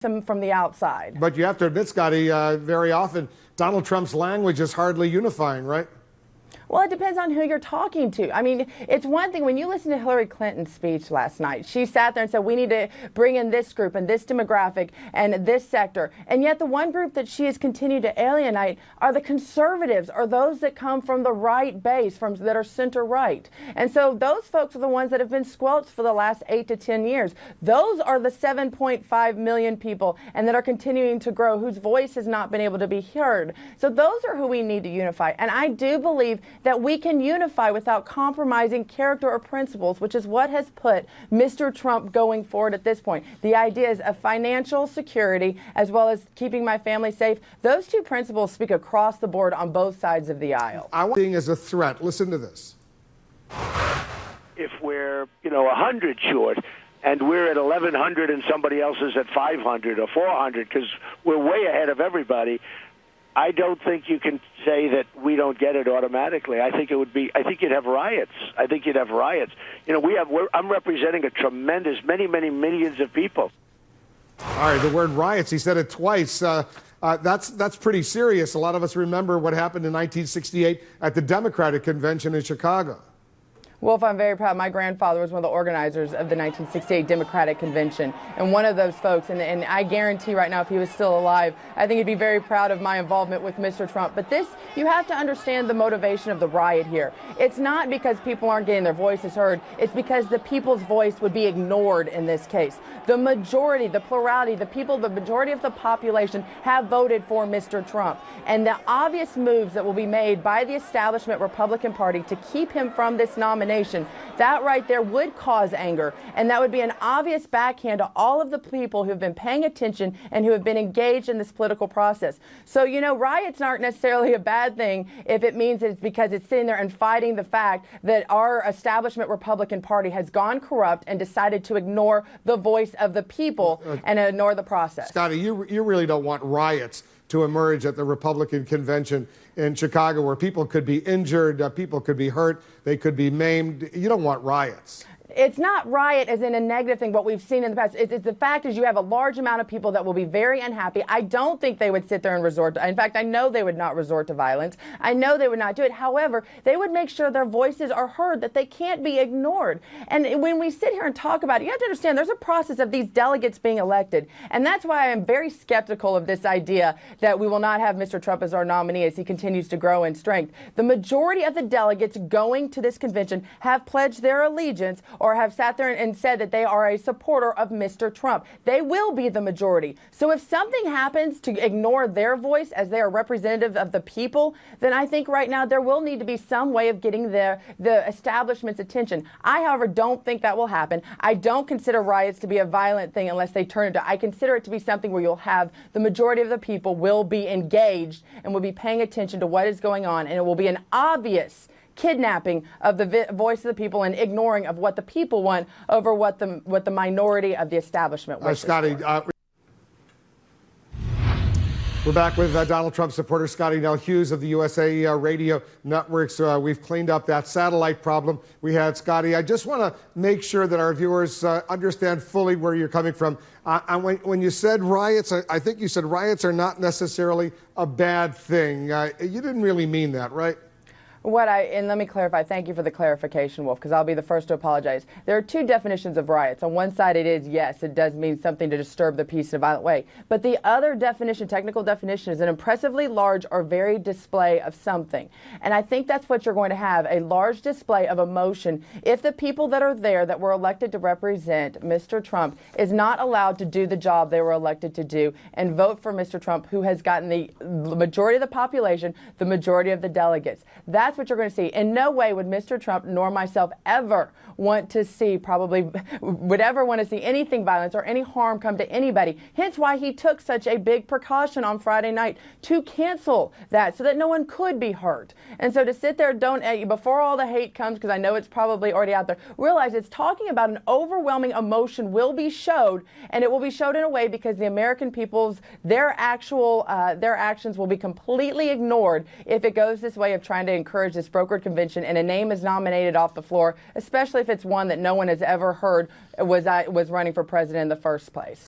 them from the outside. But you have to admit, Scottie, very often Donald Trump's language is hardly unifying, right? Well, it depends on who you're talking to. I mean, it's one thing when you listen to Hillary Clinton's speech last night. She sat there and said, we need to bring in this group and this demographic and this sector. And yet the one group that she has continued to alienate are the conservatives, or those that come from the right base, that are center right. And so those folks are the ones that have been squelched for the last 8 to 10 years. Those are the 7.5 million people and that are continuing to grow, whose voice has not been able to be heard. So those are who we need to unify. And I do believe that we can unify without compromising character or principles, which is what has put Mr. Trump going forward at this point. The ideas of financial security as well as keeping my family safe, those two principles speak across the board on both sides of the aisle. I want being as a threat. Listen to this. If we're, 100 short, and we're at 1,100 and somebody else is at 500 or 400 because we're way ahead of everybody, I don't think you can say that we don't get it automatically. I think you'd have riots. I'm representing a tremendous, many millions of people. All right, the word riots, he said it twice. That's pretty serious. A lot of us remember what happened in 1968 at the Democratic Convention in Chicago. Wolf, I'm very proud. My grandfather was one of the organizers of the 1968 Democratic Convention, and one of those folks, and I guarantee right now if he was still alive, I think he'd be very proud of my involvement with Mr. Trump. But this, you have to understand the motivation of the riot here. It's not because people aren't getting their voices heard. It's because the people's voice would be ignored in this case. The majority, the plurality, the majority of the population have voted for Mr. Trump. And the obvious moves that will be made by the establishment Republican Party to keep him from this nomination, that right there would cause anger, and that would be an obvious backhand to all of the people who have been paying attention and who have been engaged in this political process. So, riots aren't necessarily a bad thing if it means it's because it's sitting there and fighting the fact that our establishment Republican Party has gone corrupt and decided to ignore the voice of the people and ignore the process. Scottie, you really don't want riots to emerge at the Republican convention in Chicago where people could be injured, people could be hurt, they could be maimed. You don't want riots. It's not riot as in a negative thing, what we've seen in the past. It's the fact is you have a large amount of people that will be very unhappy. I don't think they would sit there and resort to, in fact, I know they would not resort to violence. I know they would not do it. However, they would make sure their voices are heard, that they can't be ignored. And when we sit here and talk about it, you have to understand there's a process of these delegates being elected. And that's why I am very skeptical of this idea that we will not have Mr. Trump as our nominee as he continues to grow in strength. The majority of the delegates going to this convention have pledged their allegiance or have sat there and said that they are a supporter of Mr. Trump. They will be the majority. So if something happens to ignore their voice as they are representative of the people, then I think right now there will need to be some way of getting the establishment's attention. I, however, don't think that will happen. I don't consider riots to be a violent thing unless they turn into, I consider it to be something where you'll have the majority of the people will be engaged and will be paying attention to what is going on, and it will be an obvious kidnapping of the voice of the people and ignoring of what the people want over what the minority of the establishment wishes Scottie, we're back with Donald Trump supporter Scottie Hughes of the USA Radio Networks. We've cleaned up that satellite problem we had, Scottie. I just want to make sure that our viewers understand fully where you're coming from. When you said riots, I think you said riots are not necessarily a bad thing. You didn't really mean that, right? And let me clarify, thank you for the clarification, Wolf, because I'll be the first to apologize. There are two definitions of riots. On one side, it is, yes, it does mean something to disturb the peace in a violent way. But the other definition, technical definition, is an impressively large or varied display of something. And I think that's what you're going to have, a large display of emotion if the people that are there that were elected to represent Mr. Trump is not allowed to do the job they were elected to do and vote for Mr. Trump, who has gotten the majority of the population, the majority of the delegates. That's what you're going to see. In no way would Mr. Trump nor myself ever want to see, would ever want to see anything violence or any harm come to anybody. Hence why he took such a big precaution on Friday night to cancel that so that no one could be hurt. And so to sit there, before all the hate comes, because I know it's probably already out there, realize it's talking about an overwhelming emotion will be showed, and it will be showed in a way because the American people's, their actions will be completely ignored if it goes this way of trying to encourage this brokered convention and a name is nominated off the floor, especially if it's one that no one has ever heard was running for president in the first place.